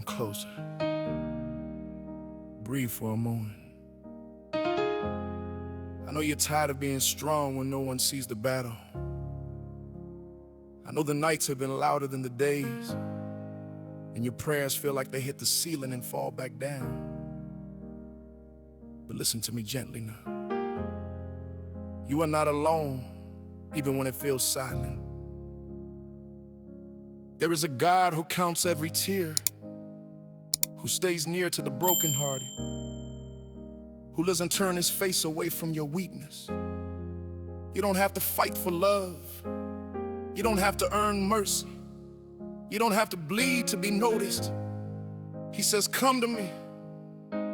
closer. Breathe for a moment. I know you're tired of being strong when no one sees the battle. I know the nights have been louder than the days, and your prayers feel like they hit the ceiling and fall back down. But listen to me gently now. You are not alone, even when it feels silent. There is a God who counts every tear, who stays near to the brokenhearted, who doesn't turn his face away from your weakness. You don't have to fight for love. You don't have to earn mercy. You don't have to bleed to be noticed. He says, come to me,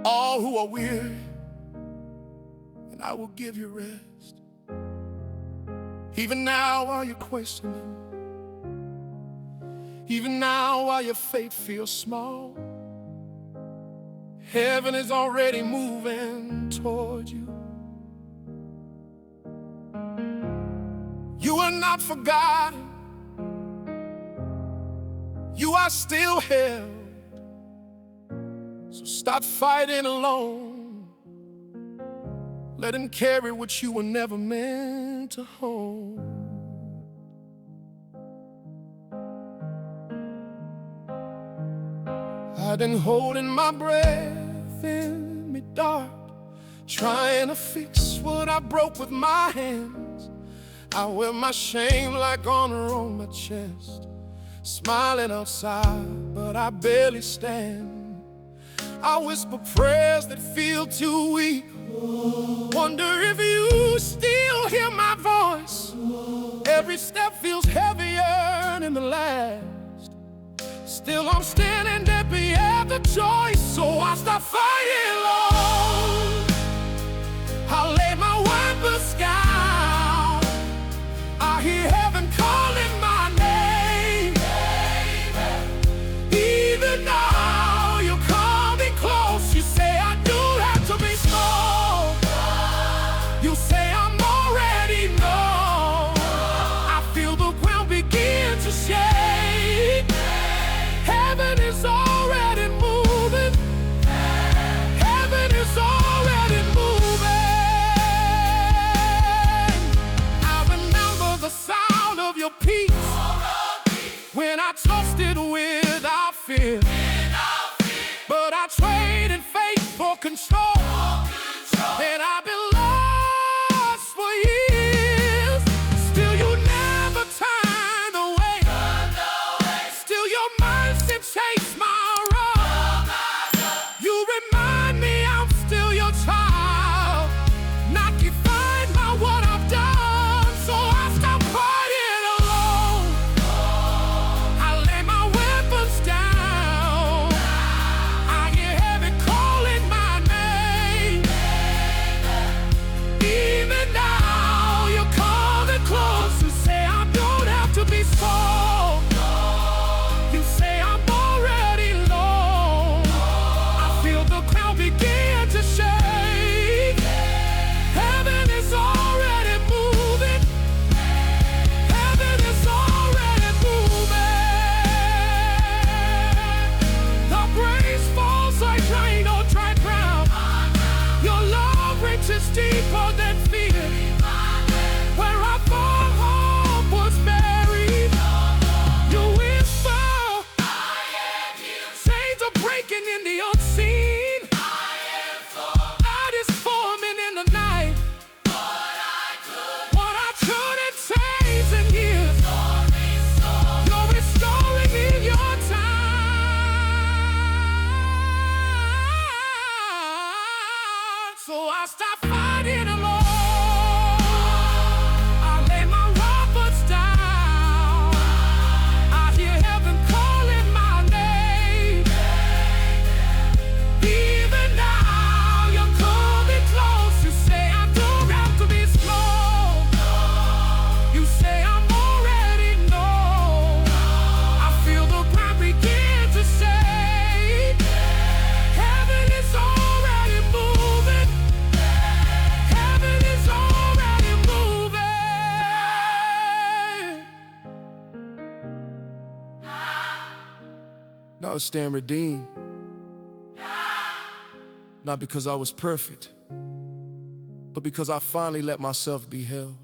all who are weary, and I will give you rest. Even now while you're questioning, even now while your faith feels small, heaven is already moving toward you. You are not forgotten. You are still held. So stop fighting alone. Let him carry what you were never meant to hold. I've been holding my breath in the dark, trying to fix what I broke with my hands. I wear my shame like honor on my chest, smiling outside, but I barely stand. I whisper prayers that feel too weak, wonder if you still hear my voice. Every step feels heavier than the last. Still I'm standing there beyond the choice, so I stop fighting alone. I lay my weapons down. I hear heaven calling my name. Even now you call me close. You say I do have to be strong. You say I'm already known. I feel the ground begin to shake. Heaven is already moving. Heaven is already moving. I remember the sound of your peace when I trusted without fear. But I traded faith for control, and I've been lost for years. Still you never turn away. Still your mercy chase my road. You remind me I'm still your child, not defined by what I've done. So I stop fighting alone. I lay my weapons down. I hear heaven calling my name. Even now you're coming close. You say I don't have to be strong. You say I'm already low. I feel the ground begin to shake. Heaven is already moving. Heaven is already moving. The praise falls like rain on dry ground. Your love reaches deeper than fear. Where I thought hope was buried, you whisper, chains are breaking in the unseen. Light is forming in the night. What I couldn't change in years, you're restoring in your time. So I stop fighting alone. I lay my weapons down. I hear heaven calling my name. Even now you're coming close. You say I don't have to be strong. You say I'm already known. I feel the ground begin to shake. Heaven is already moving. Now I stand redeemed, not because I was perfect, but because I finally let myself be held.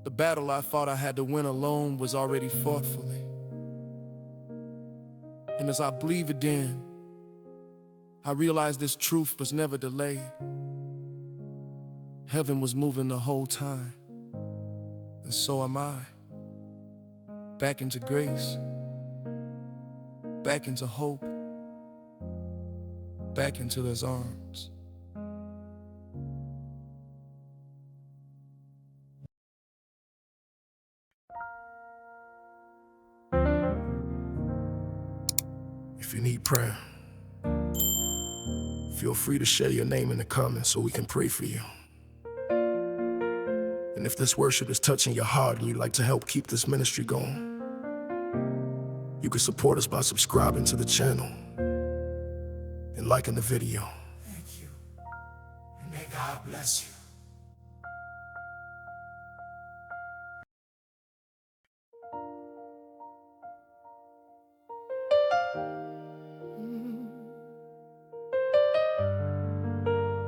The battle I thought I had to win alone was already fought for me. And as I believe it in, I realized this truth was never delayed. Heaven was moving the whole time, and so am I. Back into grace, back into hope, back into His arms. If you need prayer, feel free to share your name in the comments so we can pray for you. And if this worship is touching your heart and you'd like to help keep this ministry going, you can support us by subscribing to the channel and liking the video. Thank you, and may God bless you.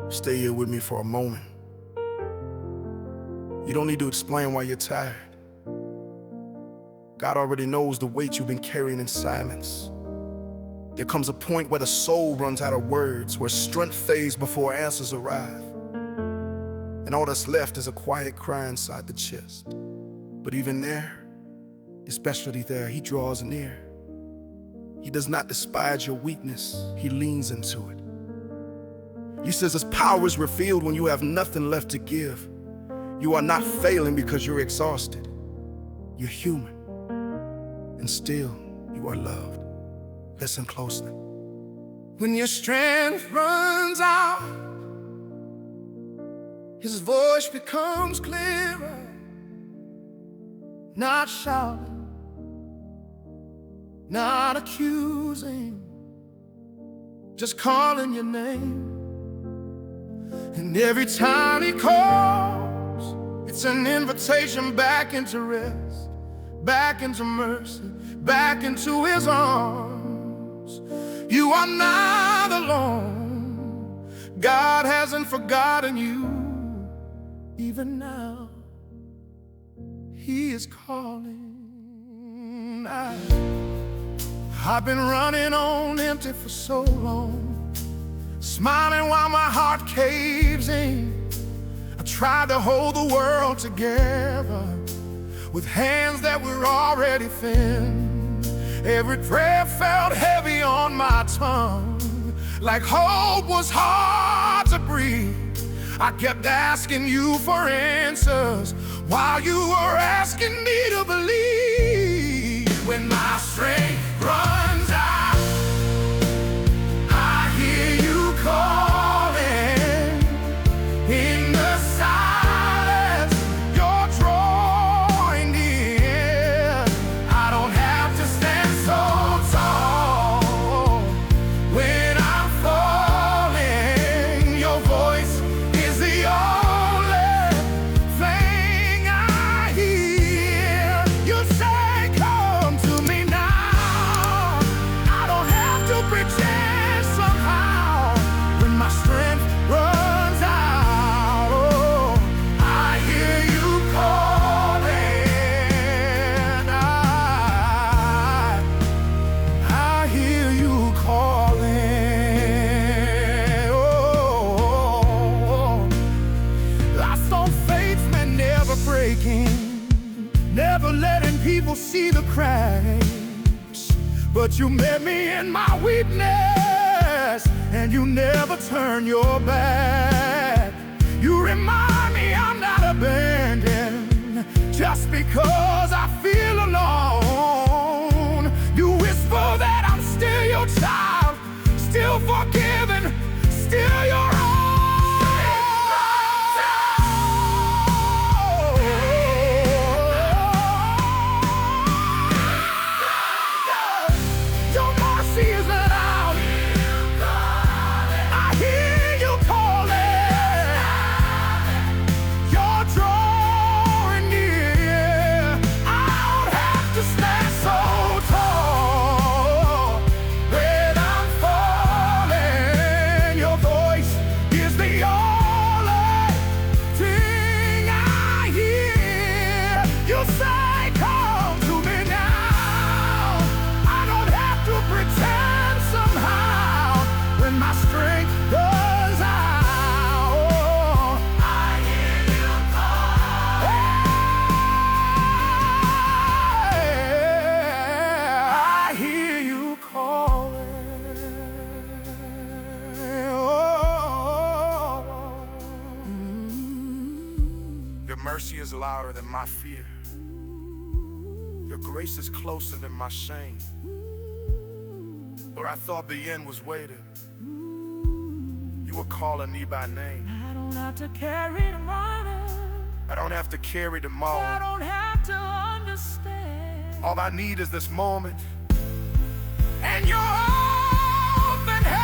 Stay here with me for a moment. You don't need to explain why you're tired. God already knows the weight you've been carrying in silence. There comes a point where the soul runs out of words, where strength fades before answers arrive. And all that's left is a quiet cry inside the chest. But even there, especially there, He draws near. He does not despise your weakness, He leans into it. He says His power is revealed when you have nothing left to give. You are not failing because you're exhausted. You're human, and still you are loved. Listen closely. When your strength runs out, His voice becomes clearer. Not shouting, not accusing, just calling your name. And every time He calls, it's an invitation back into rest, back into mercy, back into His arms. You are not alone. God hasn't forgotten you. Even now, He is calling. I've been running on empty for so long, smiling while my heart caves in. I tried to hold the world together with hands that were already thin. Every prayer felt heavy on my tongue, like hope was hard to breathe. I kept asking you for answers while you were asking me to believe. When my strength runs out, I hear you calling. In the silence, you're drawing near. I don't have to stand so tall. When I'm falling, your voice is the only thing I hear. You say, come to me now. I don't have to pretend somehow. When my strength runs out, oh, I hear you calling. I hear you calling. Oh, lost on faith, man, never breaking, never letting people see the cracks. But you met me in my weakness, and you never turn your back. You remind me I'm not abandoned just because I feel alone. You whisper that I'm still your child, still forgiven, still your own. Your mercy is loud. I hear you calling. You're drawing near. I don't have to louder than my fear. Your grace is closer than my shame. Where I thought the end was waiting, you were calling me by name. I don't have to carry tomorrow. I don't have to carry tomorrow. I don't have to understand. All I need is this moment and your open hand.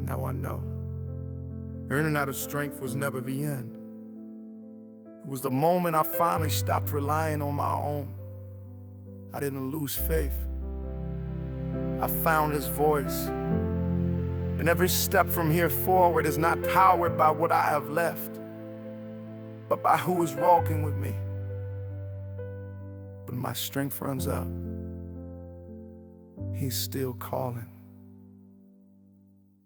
Now I know earning out of strength was never the end. It was the moment I finally stopped relying on my own. I didn't lose faith. I found His voice. And every step from here forward is not powered by what I have left, but by who is walking with me. When my strength runs out, He's still calling.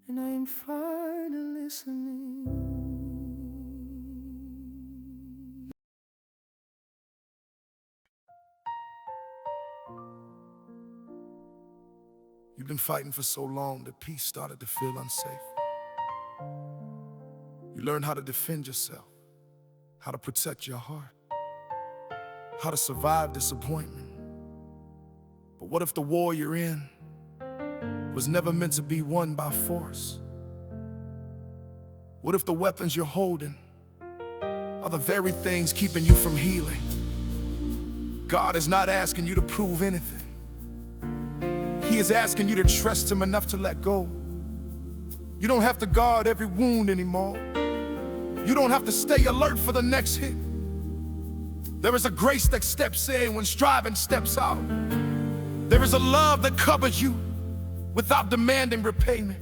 And I'm finally listening. You've been fighting for so long that peace started to feel unsafe. You learned how to defend yourself, how to protect your heart, how to survive disappointment. But what if the war you're in was never meant to be won by force? What if the weapons you're holding are the very things keeping you from healing? God is not asking you to prove anything. He is asking you to trust Him enough to let go. You don't have to guard every wound anymore. You don't have to stay alert for the next hit. There is a grace that steps in when striving steps out. There is a love that covers you without demanding repayment.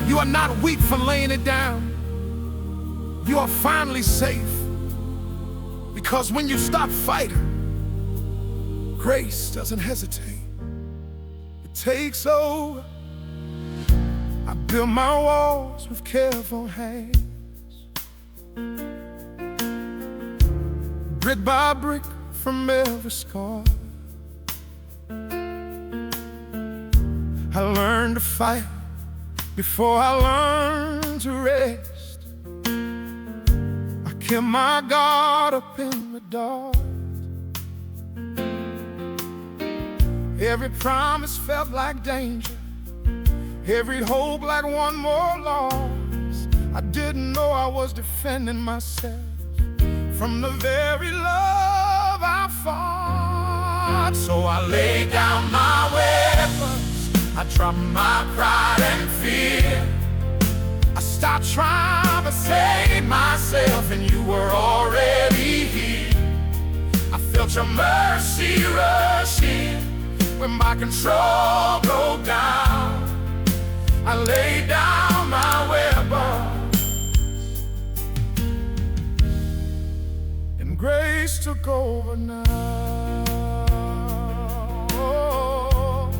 You are not weak for laying it down. You are finally safe. Because when you stop fighting, grace doesn't hesitate. It takes over. I build my walls with careful hands. Brick by brick from every scar. I learned to fight before I learned to rest. I kept my guard up in the dark. Every promise felt like danger, every hope like one more loss. I didn't know I was defending myself from the very love I fought. So I laid down my weapons, I dropped my pride and fear. I stopped trying to save myself, and you were already here. I felt your mercy rush in when my control broke down. I laid down my weapons, and grace took over now. Oh,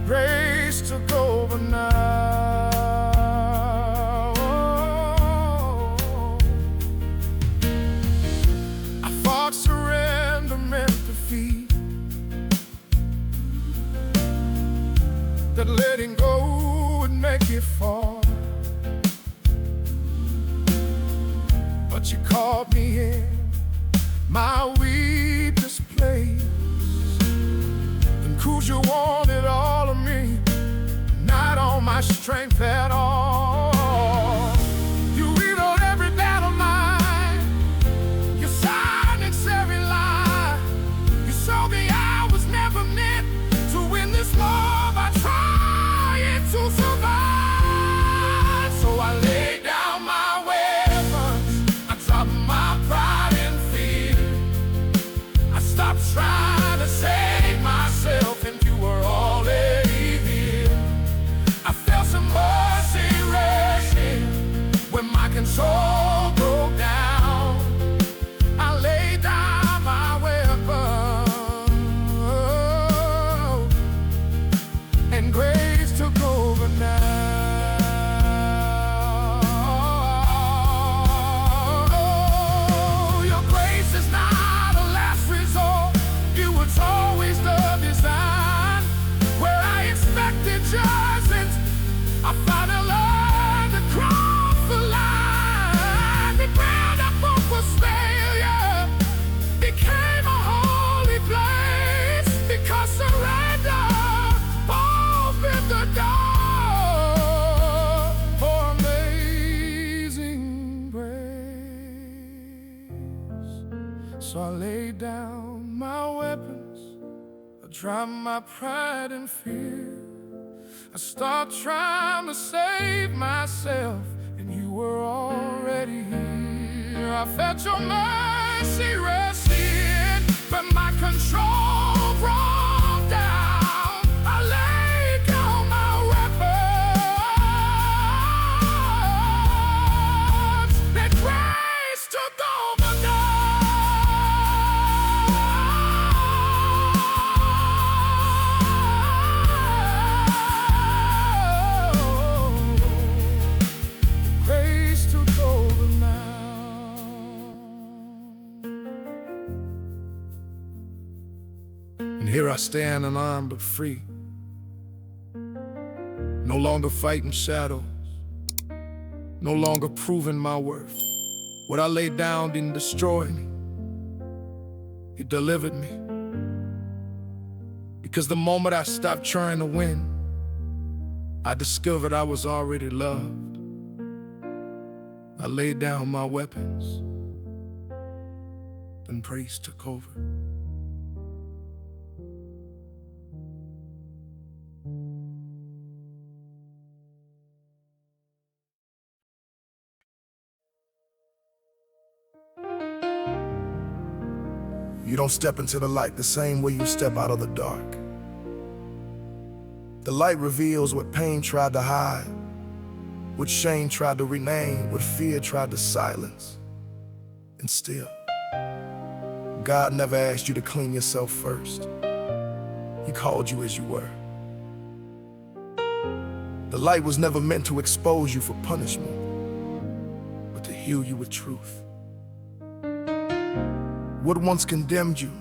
grace took over now. Oh, I fought surrender meant defeat. That letting go would make it fall. But you caught me in my weakest place, and 'cause you wanted all of me, not all my strength. So I laid down my weapons, I dropped my pride and fear. I started trying to save myself, and you were already here. I felt your mercy resting, but my control broke down. I laid down my weapons, that grace took over now. Grace took over now. And here I stand unarmed but free, no longer fighting shadows, no longer proving my worth. What I laid down didn't destroy me, it delivered me. Because the moment I stopped trying to win, I discovered I was already loved. I laid down my weapons, and praise took over. You don't step into the light the same way you step out of the dark. The light reveals what pain tried to hide, what shame tried to rename, what fear tried to silence. And still, God never asked you to clean yourself first. He called you as you were. The light was never meant to expose you for punishment, but to heal you with truth. What once condemned you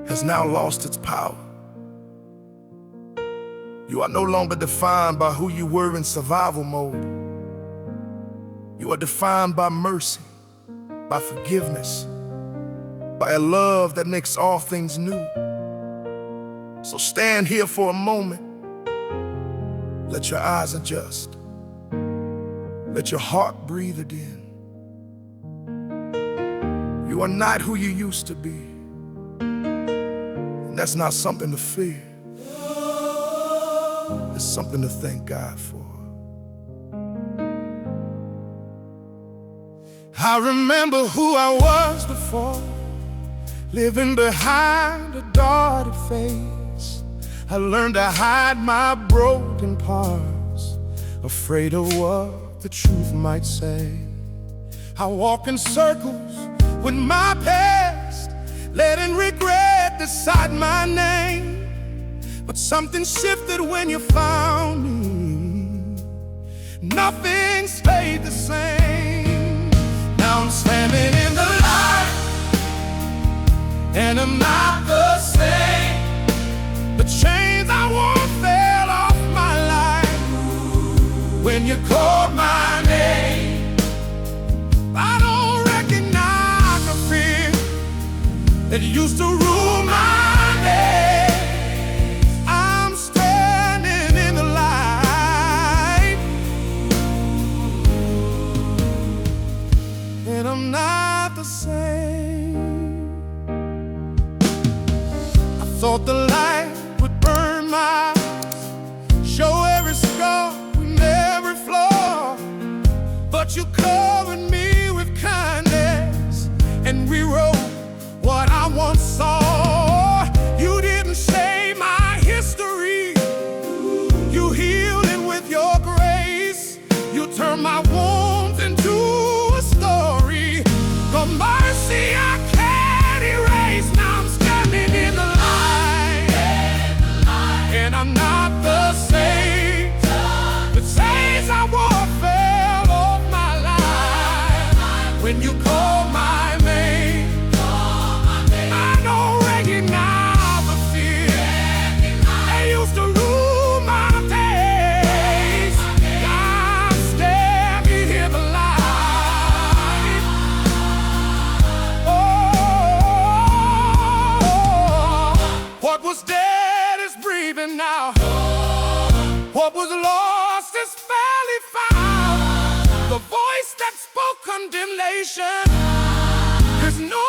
has now lost its power. You are no longer defined by who you were in survival mode. You are defined by mercy, by forgiveness, by a love that makes all things new. So stand here for a moment. Let your eyes adjust. Let your heart breathe again. You are not who you used to be, and that's not something to fear. It's something to thank God for. I remember who I was before, living behind a guarded face. I learned to hide my broken parts, afraid of what the truth might say. I walk in circles with my past, letting regret decide my name. But something shifted when you found me. Nothing stayed the same. Now I'm standing in the light, and I'm not the same. The chains I wore fell off my life when you called my name. I don't recognize the fear that used to rule my days. I'm standing in the light, and I'm not the same. I thought the light would burn my eyes, show every scar and every flaw, but you covered me with kindness and rewrote what I once saw. You didn't save my history, you healed it with your grace. You turned my wounds into a story, the mercy I can't erase. Now I'm standing in the light, and I'm not the same. The chains I wore fell off my life when you called my name. I don't recognize the fear that used to rule my days. I'm standing in the light. Oh, what was dead is breathing now. What was lost is fairly found. The voice that spoke condemnation is no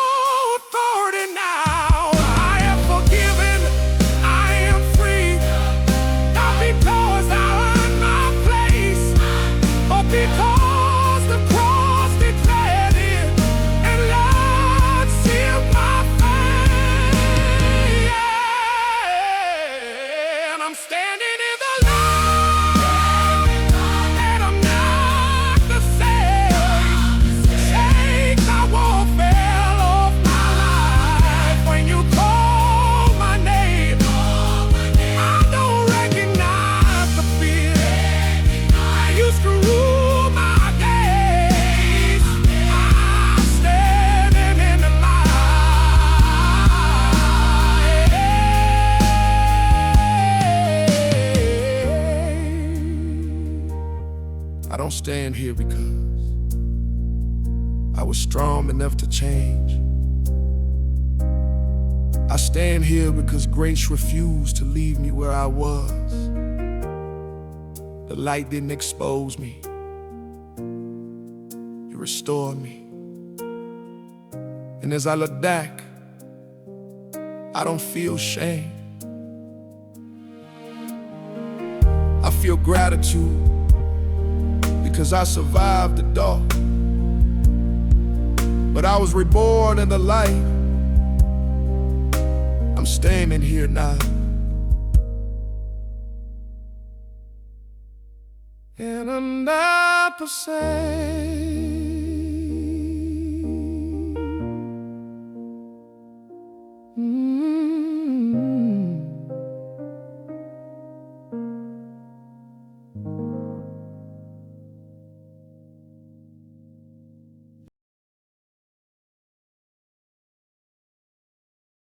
stand here because I was strong enough to change. I stand here because grace refused to leave me where I was. The light didn't expose me, it restored me. And as I look back, I don't feel shame. I feel gratitude because I survived the dark, but I was reborn in the light. I'm standing here now, and I'm not the same.